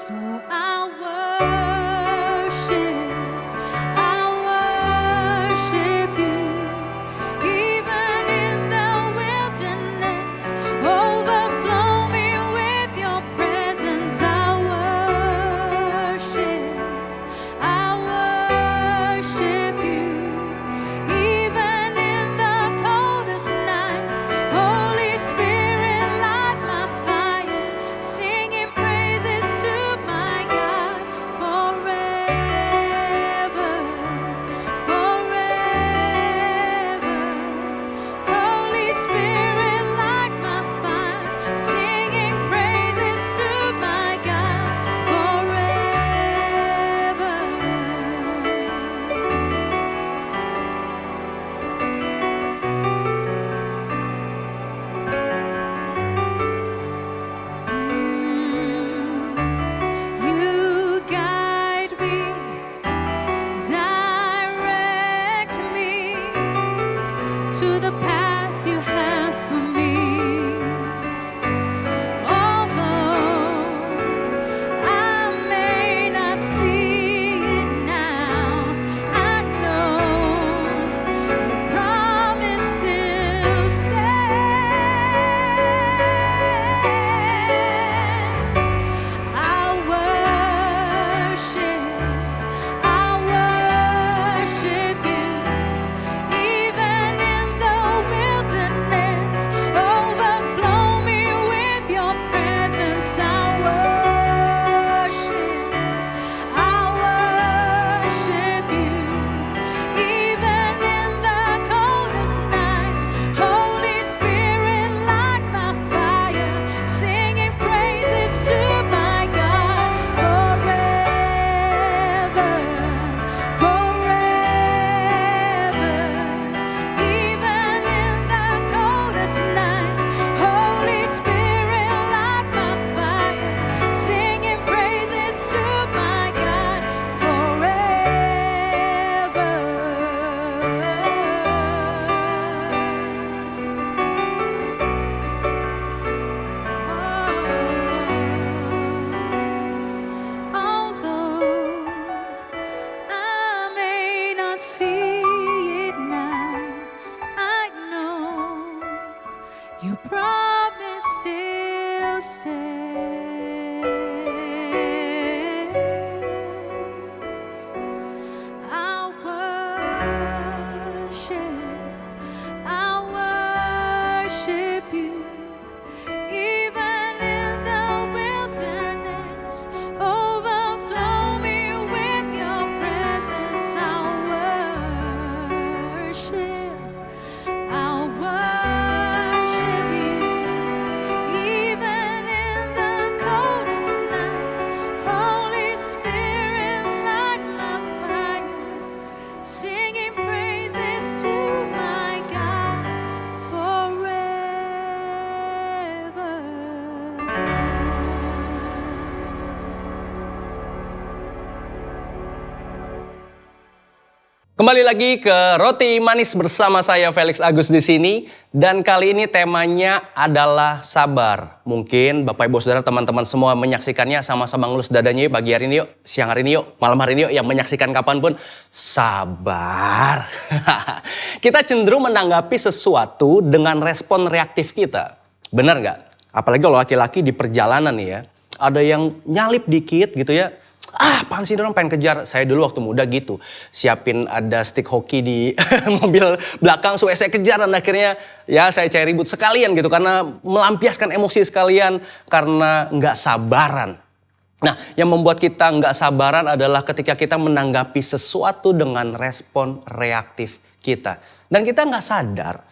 So I worship you, even in the wilderness. Overflow me with your presence. I worship you, even in the coldest nights. Holy Spirit, light my fire, singing praises to my God forever, forever. Holy Spirit, light my fire, singing praises to my God forever. You guide me, direct me to the path you have for me. Although I may not see it now, I know your promise still stands. I worship you, even in the wilderness. Overflow me with your presence. I worship you, even in the coldest nights. Holy Spirit, light my fire, singing praises to my God forever, forever. Even in the coldest nights, Holy Spirit, light my fire, singing praises to my God forever. Although I may not see it now, I know your promise still stands. I worship you, even in the wilderness. Overflow me with your presence. I worship you, even in the coldest nights. Holy Spirit, light my fire, singing praises to my God forever. Kembali lagi ke Roti Manis bersama saya Felix Agus di sini, dan kali ini temanya adalah sabar. Mungkin Bapak Ibu Saudara teman-teman semua menyaksikannya, sama-sama ngelus dadanya yuk, pagi hari ini yuk, siang hari ini yuk, malam hari ini yuk, yang menyaksikan kapanpun, sabar. Kita cenderung menanggapi sesuatu dengan respon reaktif kita. Benar nggak? Apalagi kalau laki-laki di perjalanan nih ya, ada yang nyalip dikit gitu ya. Apaan sih orang pengen kejar. Saya dulu waktu muda gitu, siapin ada stick hoki di mobil belakang supaya saya kejar, dan akhirnya ya saya cari ribut sekalian gitu karena melampiaskan emosi sekalian karena nggak sabaran. Nah, yang membuat kita nggak sabaran adalah ketika kita menanggapi sesuatu dengan respon reaktif kita, dan kita nggak sadar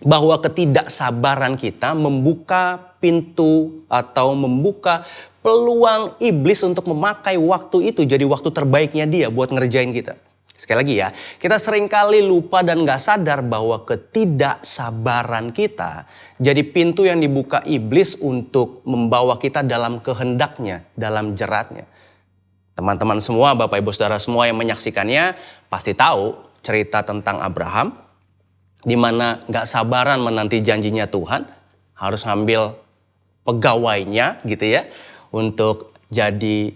bahwa ketidaksabaran kita membuka pintu atau membuka peluang iblis untuk memakai waktu itu jadi waktu terbaiknya dia buat ngerjain kita. Sekali lagi ya, kita seringkali lupa dan gak sadar bahwa ketidaksabaran kita jadi pintu yang dibuka iblis untuk membawa kita dalam kehendaknya, dalam jeratnya. Teman-teman semua, Bapak Ibu Saudara semua yang menyaksikannya pasti tahu cerita tentang Abraham, di mana gak sabaran menanti janjinya Tuhan, harus ngambil pegawainya gitu ya, untuk jadi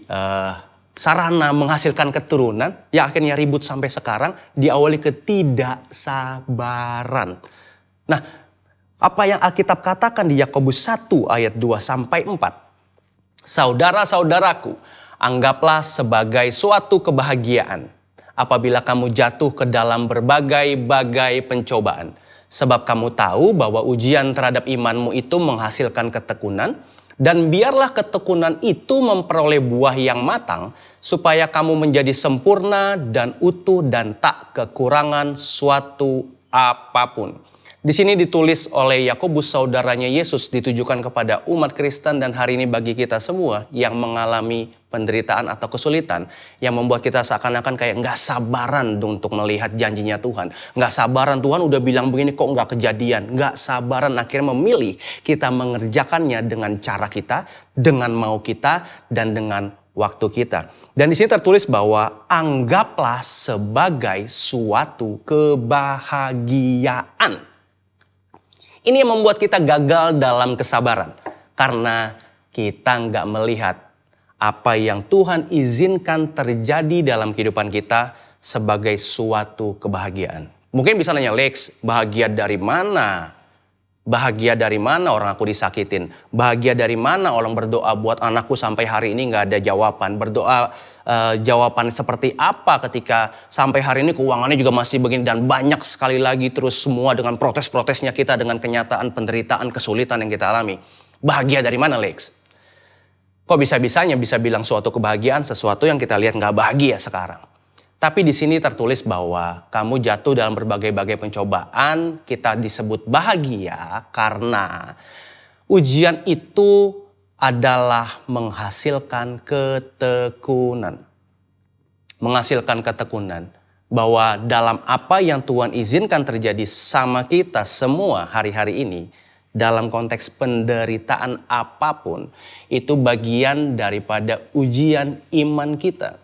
sarana menghasilkan keturunan yang akhirnya ribut sampai sekarang diawali ketidaksabaran. Nah, apa yang Alkitab katakan di Yakobus 1 ayat 2 sampai 4. Saudara-saudaraku, anggaplah sebagai suatu kebahagiaan apabila kamu jatuh ke dalam berbagai-bagai pencobaan. Sebab kamu tahu bahwa ujian terhadap imanmu itu menghasilkan ketekunan. Dan biarlah ketekunan itu memperoleh buah yang matang, supaya kamu menjadi sempurna dan utuh dan tak kekurangan suatu apapun. Di sini ditulis oleh Yakobus, saudaranya Yesus, ditujukan kepada umat Kristen dan hari ini bagi kita semua yang mengalami penderitaan atau kesulitan yang membuat kita seakan-akan kayak nggak sabaran untuk melihat janjinya Tuhan. Nggak sabaran, Tuhan udah bilang begini kok nggak kejadian. Nggak sabaran akhirnya memilih kita mengerjakannya dengan cara kita, dengan mau kita, dan dengan waktu kita. Dan di sini tertulis bahwa anggaplah sebagai suatu kebahagiaan. Ini yang membuat kita gagal dalam kesabaran. Karena kita nggak melihat apa yang Tuhan izinkan terjadi dalam kehidupan kita sebagai suatu kebahagiaan. Mungkin bisa nanya, Lex, bahagia dari mana? Bahagia dari mana orang aku disakitin? Bahagia dari mana orang berdoa buat anakku sampai hari ini nggak ada jawaban? Berdoa jawaban seperti apa ketika sampai hari ini keuangannya juga masih begini dan banyak sekali lagi terus semua dengan protes-protesnya kita dengan kenyataan penderitaan kesulitan yang kita alami. Bahagia dari mana, Lex? Kok bisa-bisanya bisa bilang suatu kebahagiaan sesuatu yang kita lihat nggak bahagia sekarang? Tapi di sini tertulis bahwa kamu jatuh dalam berbagai-bagai pencobaan, kita disebut bahagia karena ujian itu adalah menghasilkan ketekunan. Menghasilkan ketekunan bahwa dalam apa yang Tuhan izinkan terjadi sama kita semua hari-hari ini, dalam konteks penderitaan apapun, itu bagian daripada ujian iman kita.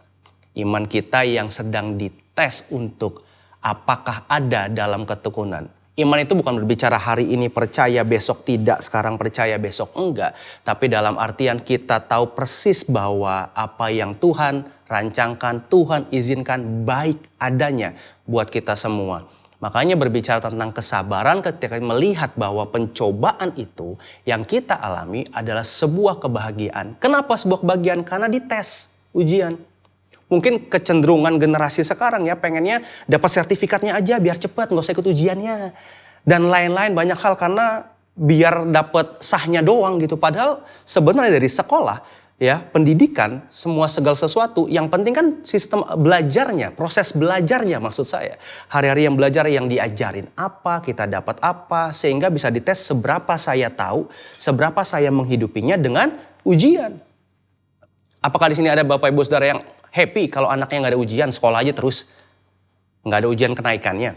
Iman kita yang sedang dites untuk apakah ada dalam ketekunan. Iman itu bukan berbicara hari ini percaya, besok tidak, sekarang percaya, besok enggak. Tapi dalam artian kita tahu persis bahwa apa yang Tuhan rancangkan, Tuhan izinkan baik adanya buat kita semua. Makanya berbicara tentang kesabaran ketika melihat bahwa pencobaan itu yang kita alami adalah sebuah kebahagiaan. Kenapa sebuah kebahagiaan? Karena dites, ujian. Mungkin kecenderungan generasi sekarang ya pengennya dapat sertifikatnya aja biar cepat, nggak usah ikut ujiannya. Dan lain-lain banyak hal karena biar dapat sahnya doang gitu. Padahal sebenarnya dari sekolah ya, pendidikan, semua segala sesuatu yang penting kan sistem belajarnya, proses belajarnya maksud saya. Hari-hari yang belajar yang diajarin apa, kita dapat apa, sehingga bisa dites seberapa saya tahu, seberapa saya menghidupinya dengan ujian. Apakah di sini ada Bapak Ibu Saudara yang happy kalau anaknya nggak ada ujian, sekolah aja terus, nggak ada ujian kenaikannya?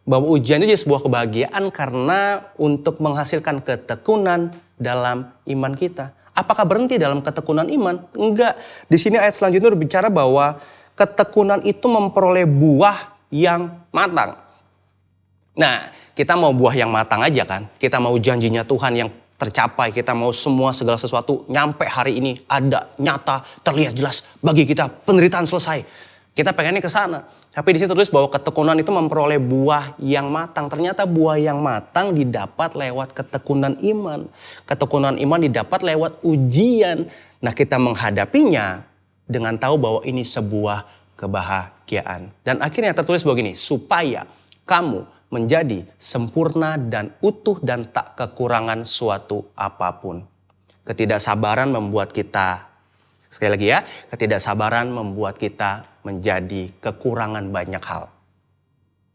Bahwa ujian itu jadi sebuah kebahagiaan karena untuk menghasilkan ketekunan dalam iman kita. Apakah berhenti dalam ketekunan iman? Enggak. Di sini ayat selanjutnya berbicara bahwa ketekunan itu memperoleh buah yang matang. Nah, kita mau buah yang matang aja kan? Kita mau janjinya Tuhan yang tercapai, kita mau semua segala sesuatu nyampe hari ini ada, nyata, terlihat jelas bagi kita, penderitaan selesai. Kita pengennya ke sana. Tapi di sini tertulis bahwa ketekunan itu memperoleh buah yang matang. Ternyata buah yang matang didapat lewat ketekunan iman. Ketekunan iman didapat lewat ujian. Nah, kita menghadapinya dengan tahu bahwa ini sebuah kebahagiaan. Dan akhirnya tertulis begini, supaya kamu menjadi sempurna dan utuh dan tak kekurangan suatu apapun. Ketidaksabaran membuat kita, sekali lagi ya, ketidaksabaran membuat kita menjadi kekurangan banyak hal.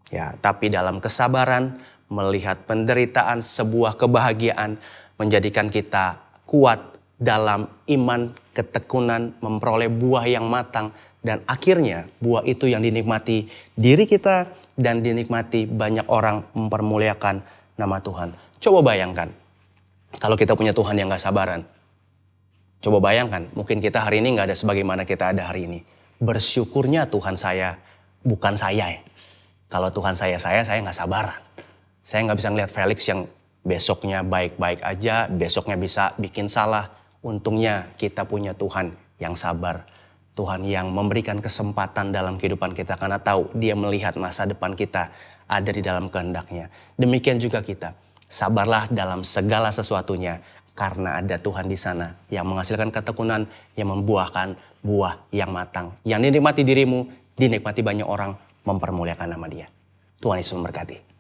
Ya, tapi dalam kesabaran, melihat penderitaan sebuah kebahagiaan menjadikan kita kuat dalam iman, ketekunan, memperoleh buah yang matang. Dan akhirnya buah itu yang dinikmati diri kita dan dinikmati banyak orang, mempermuliakan nama Tuhan. Coba bayangkan kalau kita punya Tuhan yang gak sabaran. Coba bayangkan mungkin kita hari ini gak ada sebagaimana kita ada hari ini. Bersyukurnya Tuhan saya bukan saya ya. Kalau Tuhan saya gak sabaran. Saya gak bisa ngeliat Felix yang besoknya baik-baik aja, besoknya bisa bikin salah. Untungnya kita punya Tuhan yang sabar. Tuhan yang memberikan kesempatan dalam kehidupan kita karena tahu Dia melihat masa depan kita ada di dalam kehendak-Nya. Demikian juga kita, sabarlah dalam segala sesuatunya karena ada Tuhan di sana yang menghasilkan ketekunan, yang membuahkan buah yang matang. Yang dinikmati dirimu, dinikmati banyak orang, mempermuliakan nama Dia. Tuhan Yesus memberkati.